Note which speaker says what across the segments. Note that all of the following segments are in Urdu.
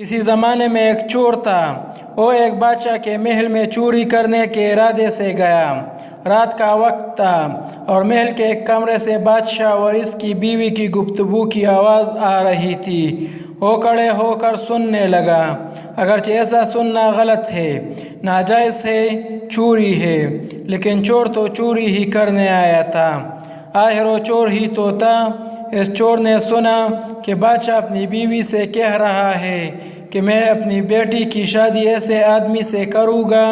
Speaker 1: کسی زمانے میں ایک چور تھا۔ وہ ایک بادشاہ کے محل میں چوری کرنے کے ارادے سے گیا۔ رات کا وقت تھا اور محل کے ایک کمرے سے بادشاہ اور اس کی بیوی کی گفتگو کی آواز آ رہی تھی۔ وہ کھڑے ہو کر سننے لگا۔ اگرچہ ایسا سننا غلط ہے، ناجائز ہے، چوری ہے، لیکن چور تو چوری ہی کرنے آیا تھا۔ آخر وہ چور ہی تو تھا۔ اس چور نے سنا کہ بادشاہ اپنی بیوی سے کہہ رہا ہے کہ میں اپنی بیٹی کی شادی ایسے آدمی سے کروں گا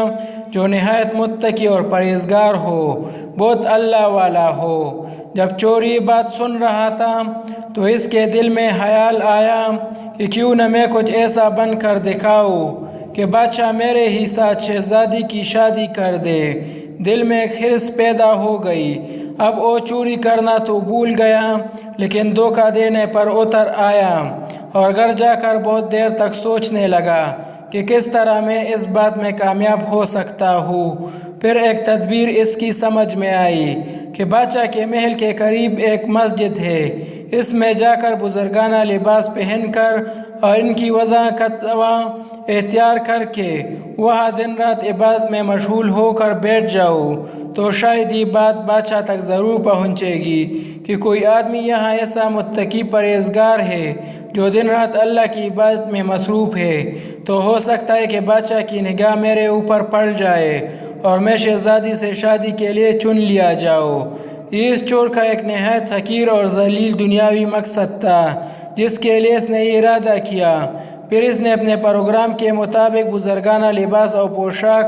Speaker 1: جو نہایت متقی اور پرہیزگار ہو، بہت اللہ والا ہو۔ جب چور یہ بات سن رہا تھا تو اس کے دل میں خیال آیا کہ کیوں نہ میں کچھ ایسا بن کر دکھاؤں کہ بادشاہ میرے ہی ساتھ شہزادی کی شادی کر دے۔ دل میں ایک حرص پیدا ہو گئی۔ اب وہ چوری کرنا تو بھول گیا، لیکن دھوکہ دینے پر اتر آیا اور گھر جا کر بہت دیر تک سوچنے لگا کہ کس طرح میں اس بات میں کامیاب ہو سکتا ہوں۔ پھر ایک تدبیر اس کی سمجھ میں آئی کہ بادشاہ کے محل کے قریب ایک مسجد ہے۔ اس میں جا کر بزرگانہ لباس پہن کر اور ان کی وضاحت اختیار کر کے وہاں دن رات عبادت میں مشغول ہو کر بیٹھ جاؤ تو شاید یہ بات بادشاہ تک ضرور پہنچے گی کہ کوئی آدمی یہاں ایسا متقی پرہیزگار ہے جو دن رات اللہ کی عبادت میں مصروف ہے، تو ہو سکتا ہے کہ بادشاہ کی نگاہ میرے اوپر پڑ جائے اور میں شہزادی سے شادی کے لیے چن لیا جاؤں۔ یہ اس چور کا ایک نہایت حقیر اور ذلیل دنیاوی مقصد تھا جس کے لیے اس نے یہ ارادہ کیا۔ پھر اس نے اپنے پروگرام کے مطابق بزرگانہ لباس اور پوشاک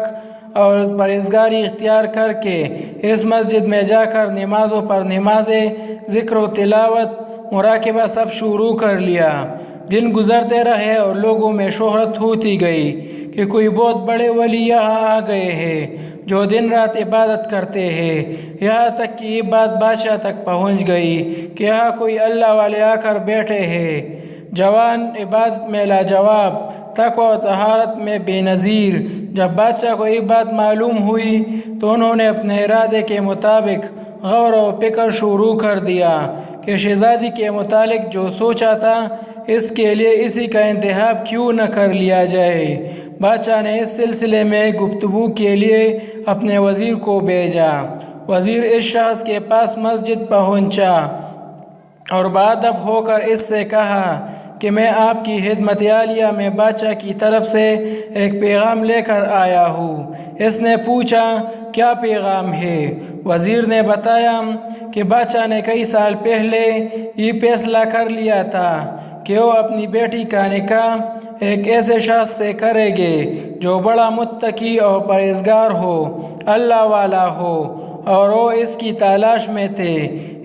Speaker 1: اور پرہیزگاری اختیار کر کے اس مسجد میں جا کر نمازوں پر نمازیں، ذکر و تلاوت، مراقبہ سب شروع کر لیا۔ دن گزرتے رہے اور لوگوں میں شہرت ہوتی گئی کہ کوئی بہت بڑے ولی یہاں آ گئے ہیں جو دن رات عبادت کرتے ہیں۔ یہاں تک کہ یہ بات بادشاہ تک پہنچ گئی کہ یہاں کوئی اللہ والے آ کر بیٹھے ہیں، جوان عبادت میں لاجواب، تقوی و طہارت میں بے نظیر۔ جب بادشاہ کو یہ بات معلوم ہوئی تو انہوں نے اپنے ارادے کے مطابق غور و فکر شروع کر دیا کہ شہزادی کے متعلق جو سوچا تھا اس کے لیے اسی کا انتخاب کیوں نہ کر لیا جائے۔ بادشاہ نے اس سلسلے میں گفتگو کے لیے اپنے وزیر کو بھیجا۔ وزیر اس شخص کے پاس مسجد پہنچا اور بادب ہو کر اس سے کہا کہ میں آپ کی خدمت عالیہ میں بادشاہ کی طرف سے ایک پیغام لے کر آیا ہوں۔ اس نے پوچھا کیا پیغام ہے؟ وزیر نے بتایا کہ بادشاہ نے کئی سال پہلے یہ فیصلہ کر لیا تھا کہ وہ اپنی بیٹی کا نکاح ایک ایسے شخص سے کرے گے جو بڑا متقی اور پرہیزگار ہو، اللہ والا ہو، اور وہ اس کی تلاش میں تھے۔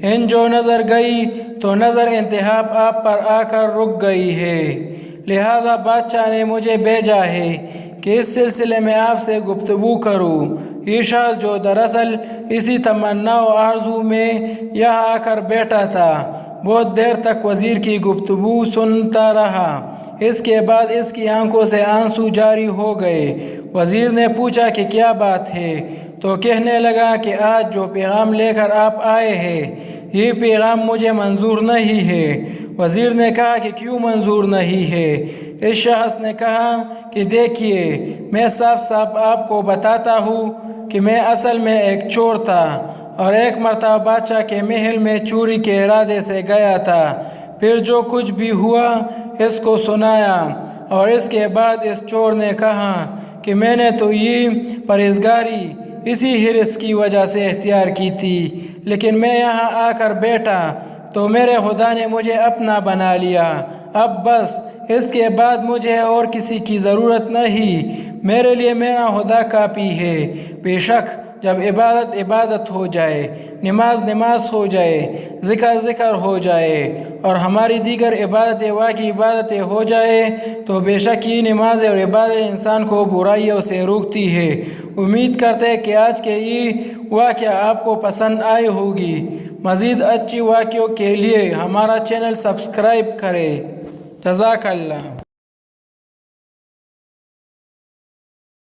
Speaker 1: ان جو نظر گئی تو نظر انتخاب آپ پر آ کر رک گئی ہے، لہذا بادشاہ نے مجھے بھیجا ہے کہ اس سلسلے میں آپ سے گفتگو کروں۔ یہ شخص جو دراصل اسی تمنا و آرزو میں یہاں آ کر بیٹھا تھا، بہت دیر تک وزیر کی گفتگو سنتا رہا۔ اس کے بعد اس کی آنکھوں سے آنسو جاری ہو گئے۔ وزیر نے پوچھا کہ کیا بات ہے؟ تو کہنے لگا کہ آج جو پیغام لے کر آپ آئے ہیں یہ پیغام مجھے منظور نہیں ہے۔ وزیر نے کہا کہ کیوں منظور نہیں ہے؟ اس شخص نے کہا کہ دیکھیے، میں صاف صاف آپ کو بتاتا ہوں کہ میں اصل میں ایک چور تھا اور ایک مرتبہ بادشاہ کے محل میں چوری کے ارادے سے گیا تھا۔ پھر جو کچھ بھی ہوا اس کو سنایا اور اس کے بعد اس چور نے کہا کہ میں نے تو یہ پرہیزگاری اسی حرص کی وجہ سے اختیار کی تھی، لیکن میں یہاں آ کر بیٹھا تو میرے خدا نے مجھے اپنا بنا لیا۔ اب بس اس کے بعد مجھے اور کسی کی ضرورت نہیں، میرے لیے میرا خدا کافی ہے۔ بے شک جب عبادت عبادت ہو جائے، نماز نماز ہو جائے، ذکر ذکر ہو جائے اور ہماری دیگر عبادتیں واقعی عبادتیں ہو جائے تو بے شک یہ نماز اور عبادت انسان کو برائیوں سے روکتی ہے۔ امید کرتے ہیں کہ آج کے یہ واقعہ آپ کو پسند آئی ہوگی۔ مزید اچھی واقعوں کے لیے ہمارا چینل سبسکرائب کریں۔ جزاک اللہ۔